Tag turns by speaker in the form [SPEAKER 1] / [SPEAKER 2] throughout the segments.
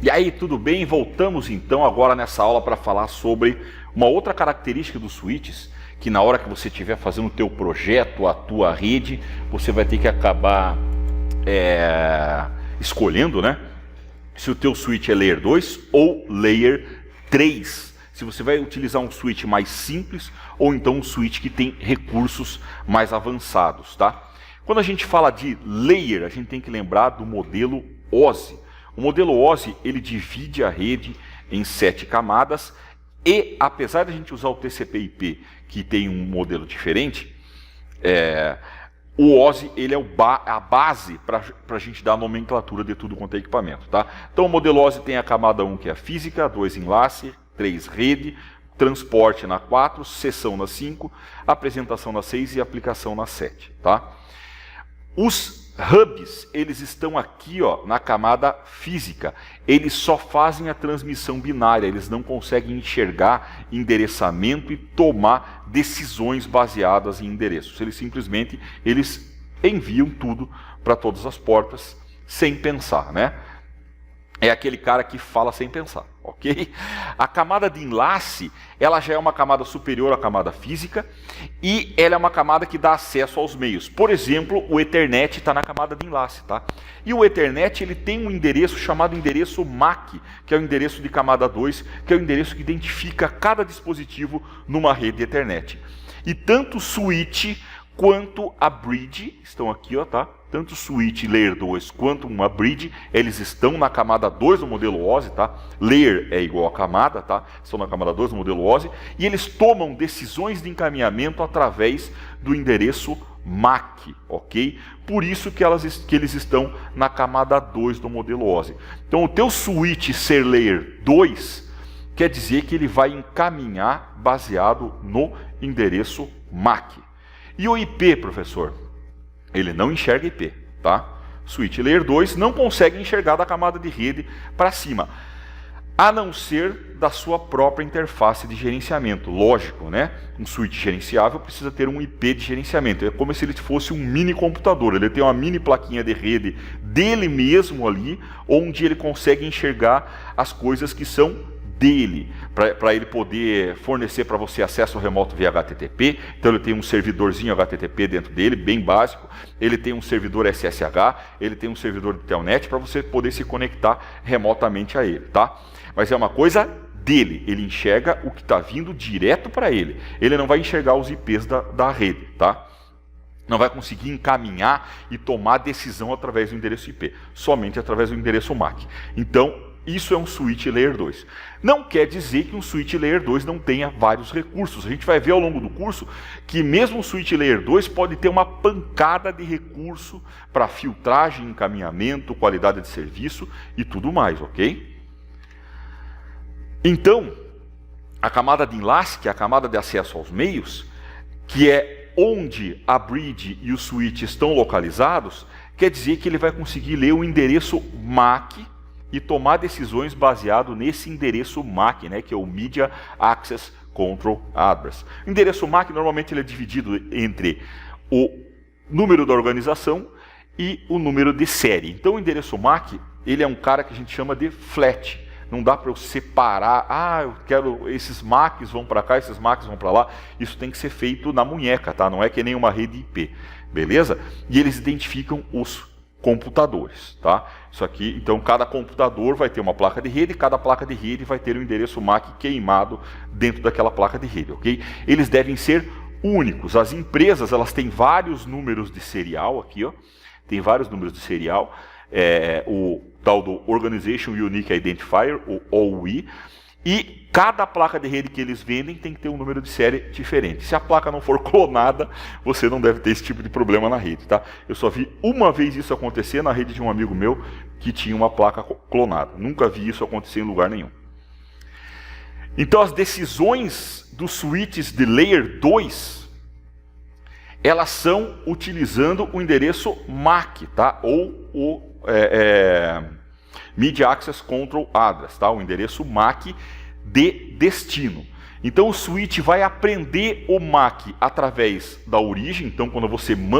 [SPEAKER 1] E aí, tudo bem? Voltamos então agora nessa aula para falar sobre uma outra característica dos switches, que na hora que você estiver fazendo o teu projeto, a tua rede, você vai ter que acabar escolhendo, né? Se o teu switch é Layer 2 ou Layer 3. Se você vai utilizar um switch mais simples ou então um switch que tem recursos mais avançados, tá? Quando a gente fala de Layer, a gente tem que lembrar do modelo OSI. O modelo OSI, ele divide a rede em 7 camadas e, apesar de a gente usar o TCP/IP, que tem um modelo diferente, o OSI ele é a base para a gente dar a nomenclatura de tudo quanto é equipamento. Tá? Então o modelo OSI tem a camada 1, que é a física, 2 enlace, 3 rede, transporte na 4, sessão na 5, apresentação na 6 e aplicação na 7. Tá? Os hubs, eles estão aqui, ó, na camada física. Eles só fazem a transmissão binária, eles não conseguem enxergar endereçamento e tomar decisões baseadas em endereços. Eles simplesmente enviam tudo para todas as portas sem pensar, né? É aquele cara que fala sem pensar, ok? A camada de enlace, ela já é uma camada superior à camada física e ela é uma camada que dá acesso aos meios. Por exemplo, o Ethernet está na camada de enlace, tá? E o Ethernet ele tem um endereço chamado endereço MAC, que é o endereço de camada 2, que é o endereço que identifica cada dispositivo numa rede Ethernet. E tanto o switch quanto a bridge estão aqui, ó, tá? Tanto o switch Layer 2 quanto uma bridge, eles estão na camada 2 do modelo OSI, tá? Layer é igual a camada, tá? Estão na camada 2 do modelo OSI, e eles tomam decisões de encaminhamento através do endereço MAC, ok? Por isso que eles estão na camada 2 do modelo OSI. Então o teu switch ser Layer 2 quer dizer que ele vai encaminhar baseado no endereço MAC. E o IP, professor? Ele não enxerga IP, tá? Switch Layer 2 não consegue enxergar da camada de rede para cima, a não ser da sua própria interface de gerenciamento. Lógico, né? Um switch gerenciável precisa ter um IP de gerenciamento. É como se ele fosse um mini computador. Ele tem uma mini plaquinha de rede dele mesmo ali, onde ele consegue enxergar as coisas que são dele, para ele poder fornecer para você acesso remoto via HTTP. Então ele tem um servidorzinho HTTP dentro dele, bem básico. Ele tem um servidor SSH, ele tem um servidor de Telnet para você poder se conectar remotamente a ele, tá? Mas é uma coisa dele, ele enxerga o que está vindo direto para ele. Ele não vai enxergar os IPs da rede, tá? Não vai conseguir encaminhar e tomar decisão através do endereço IP, somente através do endereço MAC. Então, isso é um switch Layer 2. Não quer dizer que um switch Layer 2 não tenha vários recursos. A gente vai ver ao longo do curso que mesmo o switch Layer 2 pode ter uma pancada de recurso para filtragem, encaminhamento, qualidade de serviço e tudo mais, ok? Então, a camada de enlace, que é a camada de acesso aos meios, que é onde a bridge e o switch estão localizados, quer dizer que ele vai conseguir ler o endereço MAC e tomar decisões baseado nesse endereço MAC, né, que é o Media Access Control Address. O endereço MAC normalmente ele é dividido entre o número da organização e o número de série. Então o endereço MAC ele é um cara que a gente chama de flat. Não dá para eu separar, eu quero esses MACs vão para cá, esses MACs vão para lá. Isso tem que ser feito na munheca, tá? Não é que nem uma rede IP, beleza? E eles identificam os computadores, tá? Isso aqui, então cada computador vai ter uma placa de rede, e cada placa de rede vai ter um endereço MAC queimado dentro daquela placa de rede, ok? Eles devem ser únicos. As empresas, elas têm vários números de serial aqui, ó. Tem vários números de serial, o tal do Organization Unique Identifier, o OUI, e cada placa de rede que eles vendem tem que ter um número de série diferente. Se a placa não for clonada, você não deve ter esse tipo de problema na rede, tá? Eu só vi uma vez isso acontecer na rede de um amigo meu que tinha uma placa clonada. Nunca vi isso acontecer em lugar nenhum. Então as decisões dos switches de Layer 2, elas são utilizando o endereço MAC, tá? Ou o Media Access Control Address, tá? O endereço MAC de destino. Então o switch vai aprender o MAC através da origem. Então quando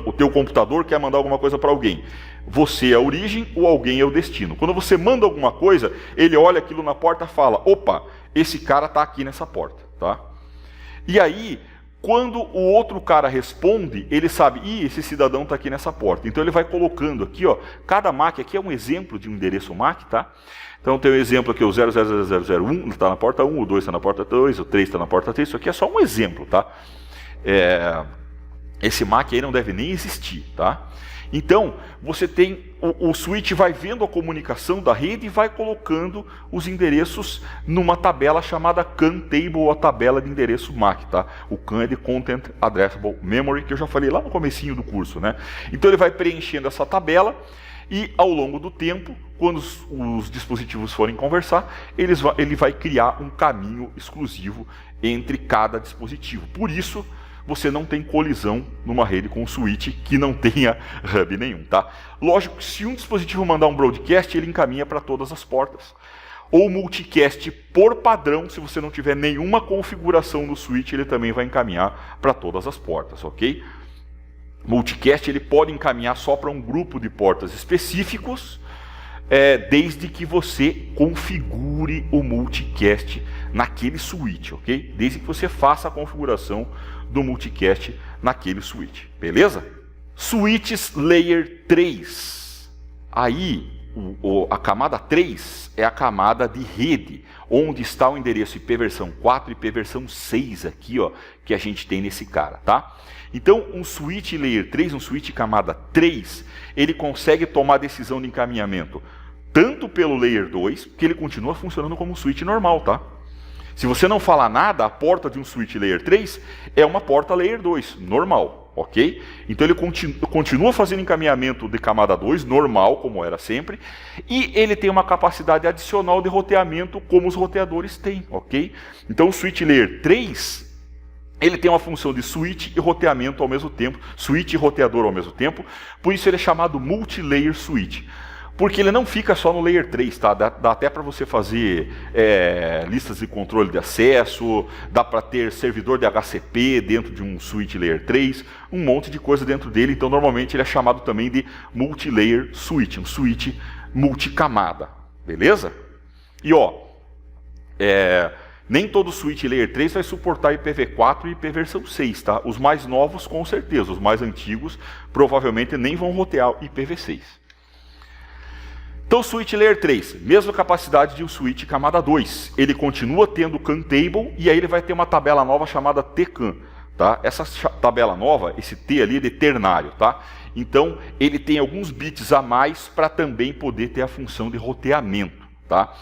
[SPEAKER 1] o teu computador quer mandar alguma coisa para alguém, você é a origem, ou alguém é o destino. Quando você manda alguma coisa, ele olha aquilo na porta e fala, opa, esse cara está aqui nessa porta. Tá? E aí, quando o outro cara responde, ele sabe, esse cidadão está aqui nessa porta. Então ele vai colocando aqui, ó, cada MAC aqui é um exemplo de um endereço MAC, tá? Então tem o exemplo aqui, o 000001 está na porta 1, o 2 está na porta 2, o 3 está na porta 3, isso aqui é só um exemplo, tá? Esse MAC aí não deve nem existir, tá? Então, você tem, o switch vai vendo a comunicação da rede e vai colocando os endereços numa tabela chamada CAN Table, ou a tabela de endereço MAC, tá? O CAN é de Content Addressable Memory, que eu já falei lá no comecinho do curso, né? Então ele vai preenchendo essa tabela e ao longo do tempo, quando os dispositivos forem conversar, ele vai criar um caminho exclusivo entre cada dispositivo. Por isso, você não tem colisão numa rede com um switch que não tenha hub nenhum, tá? Lógico que se um dispositivo mandar um broadcast, ele encaminha para todas as portas. Ou multicast por padrão, se você não tiver nenhuma configuração no switch, ele também vai encaminhar para todas as portas, ok? Multicast ele pode encaminhar só para um grupo de portas específicos, desde que você configure o multicast naquele switch, ok? Desde que você faça a configuração do multicast naquele switch, beleza? Switches Layer 3. Aí, a camada 3 é a camada de rede, onde está o endereço IP versão 4 e IP versão 6 aqui, ó, que a gente tem nesse cara, tá? Então, um switch Layer 3, um switch camada 3, ele consegue tomar decisão de encaminhamento tanto pelo Layer 2, que ele continua funcionando como um switch normal, tá? Se você não falar nada, a porta de um switch Layer 3 é uma porta Layer 2, normal, ok? Então ele continua fazendo encaminhamento de camada 2, normal, como era sempre, e ele tem uma capacidade adicional de roteamento, como os roteadores têm, ok? Então o switch Layer 3, ele tem uma função de switch e roteamento ao mesmo tempo, switch e roteador ao mesmo tempo, por isso ele é chamado multi-layer switch. Porque ele não fica só no Layer 3, tá? Dá até para você fazer listas de controle de acesso, dá para ter servidor de HCP dentro de um switch Layer 3, um monte de coisa dentro dele, então normalmente ele é chamado também de multi-layer switch, um switch multicamada, beleza? E ó, nem todo switch Layer 3 vai suportar IPv4 e IP versão 6, tá? Os mais novos com certeza, os mais antigos provavelmente nem vão rotear IPv6. Então, o switch Layer 3, mesma capacidade de um switch camada 2. Ele continua tendo CAN Table e aí ele vai ter uma tabela nova chamada TCAN. Tá? Essa tabela nova, esse T ali é de ternário. Tá? Então, ele tem alguns bits a mais para também poder ter a função de roteamento. Tá?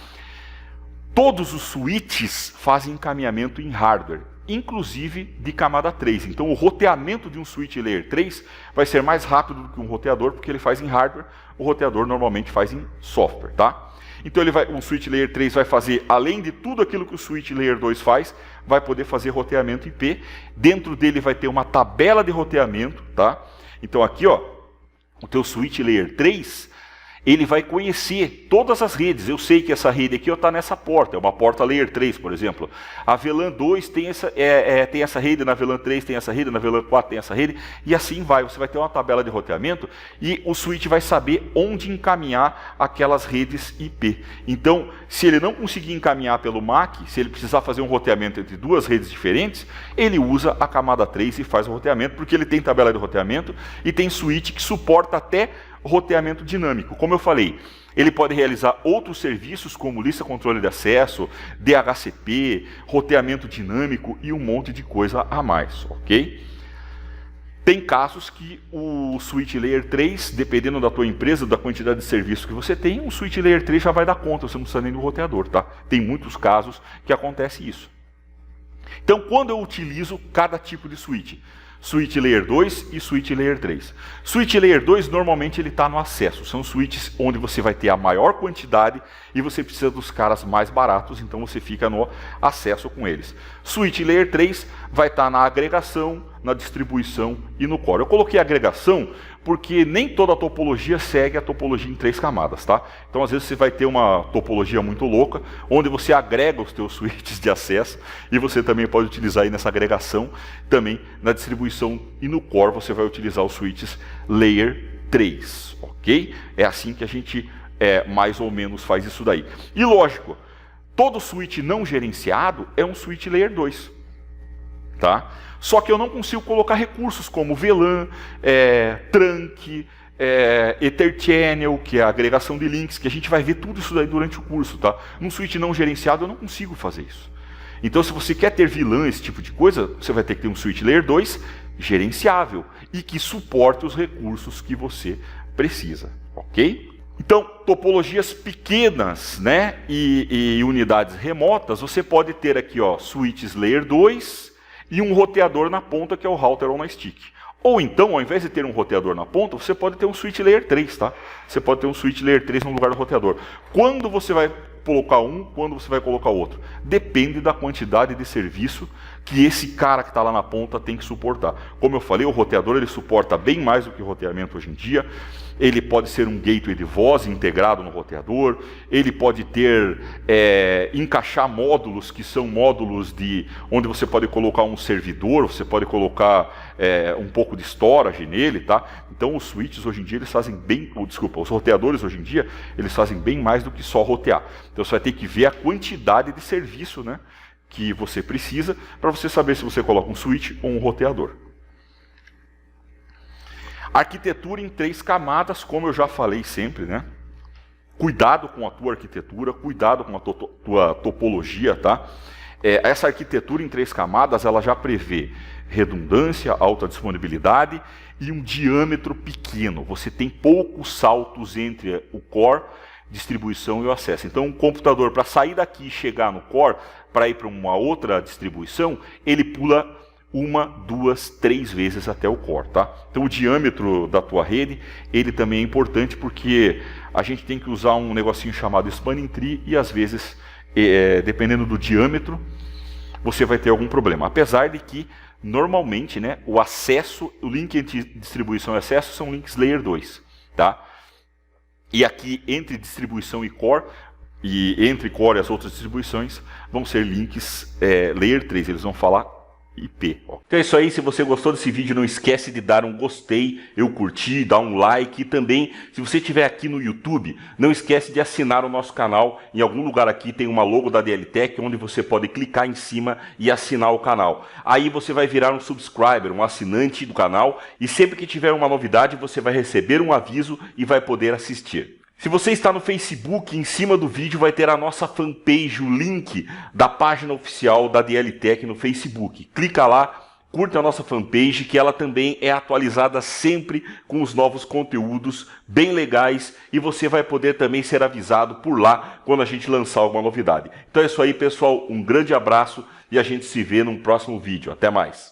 [SPEAKER 1] Todos os switches fazem encaminhamento em hardware, inclusive de camada 3. Então, o roteamento de um switch Layer 3 vai ser mais rápido do que um roteador, porque ele faz em hardware, o roteador normalmente faz em software. Tá? Então, um switch Layer 3 vai fazer, além de tudo aquilo que o switch Layer 2 faz, vai poder fazer roteamento IP. Dentro dele vai ter uma tabela de roteamento. Tá? Então, aqui, ó, o teu switch Layer 3... ele vai conhecer todas as redes. Eu sei que essa rede aqui está nessa porta, é uma porta Layer 3, por exemplo. A VLAN 2 tem essa rede, na VLAN 3 tem essa rede, na VLAN 4 tem essa rede, e assim vai. Você vai ter uma tabela de roteamento e o switch vai saber onde encaminhar aquelas redes IP. Então, se ele não conseguir encaminhar pelo MAC, se ele precisar fazer um roteamento entre duas redes diferentes, ele usa a camada 3 e faz o roteamento, porque ele tem tabela de roteamento e tem switch que suporta até roteamento dinâmico. Como eu falei, ele pode realizar outros serviços como lista controle de acesso, DHCP, roteamento dinâmico e um monte de coisa a mais, ok? Tem casos que o switch Layer 3, dependendo da tua empresa, da quantidade de serviço que você tem, o switch Layer 3 já vai dar conta, você não precisa nem do roteador, tá? Tem muitos casos que acontece isso. Então, quando eu utilizo cada tipo de switch? Switch Layer 2 e Switch Layer 3. Switch Layer 2, normalmente ele está no acesso. São switches onde você vai ter a maior quantidade e você precisa dos caras mais baratos, então você fica no acesso com eles. Switch Layer 3 vai estar na agregação, na distribuição e no core. Eu coloquei agregação porque nem toda topologia segue a topologia em 3 camadas, tá? Então às vezes você vai ter uma topologia muito louca, onde você agrega os teus switches de acesso, e você também pode utilizar aí nessa agregação, também na distribuição e no core você vai utilizar os switches Layer 3, ok? É assim que a gente mais ou menos faz isso daí. E lógico, todo switch não gerenciado é um switch Layer 2, tá? Só que eu não consigo colocar recursos como VLAN, trunk, Ether Channel, que é a agregação de links, que a gente vai ver tudo isso daí durante o curso, tá? Num switch não gerenciado eu não consigo fazer isso. Então se você quer ter VLAN, esse tipo de coisa, você vai ter que ter um switch Layer 2 gerenciável e que suporte os recursos que você precisa, ok? Então, topologias pequenas, né, e unidades remotas, você pode ter aqui, ó, switches Layer 2 e um roteador na ponta, que é o router on a stick. Ou então, ao invés de ter um roteador na ponta, você pode ter um switch Layer 3, tá? Você pode ter um switch Layer 3 no lugar do roteador. Quando você vai colocar um, quando você vai colocar outro? Depende da quantidade de serviço que esse cara que está lá na ponta tem que suportar. Como eu falei, o roteador ele suporta bem mais do que o roteamento hoje em dia. Ele pode ser um gateway de voz integrado no roteador, ele pode ter, encaixar módulos que são módulos onde você pode colocar um servidor, você pode colocar um pouco de storage nele, tá? Então os switches hoje em dia eles fazem bem, os roteadores hoje em dia eles fazem bem mais do que só rotear. Então você vai ter que ver a quantidade de serviço, né, que você precisa para você saber se você coloca um switch ou um roteador. Arquitetura em 3 camadas, como eu já falei sempre, né? Cuidado com a tua arquitetura, cuidado com a tua topologia, tá? Essa arquitetura em 3 camadas, ela já prevê redundância, alta disponibilidade e um diâmetro pequeno. Você tem poucos saltos entre o core, distribuição e o acesso. Então, um computador, para sair daqui e chegar no core, para ir para uma outra distribuição, ele pula 1, 2, 3 vezes até o core, tá? Então o diâmetro da tua rede, ele também é importante porque a gente tem que usar um negocinho chamado spanning tree e às vezes, dependendo do diâmetro, você vai ter algum problema. Apesar de que, normalmente, né, o acesso, o link entre distribuição e acesso são links Layer 2, tá? E aqui, entre distribuição e core, e entre core e as outras distribuições, vão ser links Layer 3, eles vão falar IP. Então é isso aí, se você gostou desse vídeo, não esquece de dar um gostei, eu curti, dar um like e também, se você estiver aqui no YouTube, não esquece de assinar o nosso canal. Em algum lugar aqui tem uma logo da DLTech, onde você pode clicar em cima e assinar o canal. Aí você vai virar um subscriber, um assinante do canal, e sempre que tiver uma novidade, você vai receber um aviso e vai poder assistir. Se você está no Facebook, em cima do vídeo vai ter a nossa fanpage, o link da página oficial da DLTech no Facebook. Clica lá, curta a nossa fanpage, que ela também é atualizada sempre com os novos conteúdos bem legais e você vai poder também ser avisado por lá quando a gente lançar alguma novidade. Então é isso aí, pessoal, um grande abraço e a gente se vê num próximo vídeo. Até mais!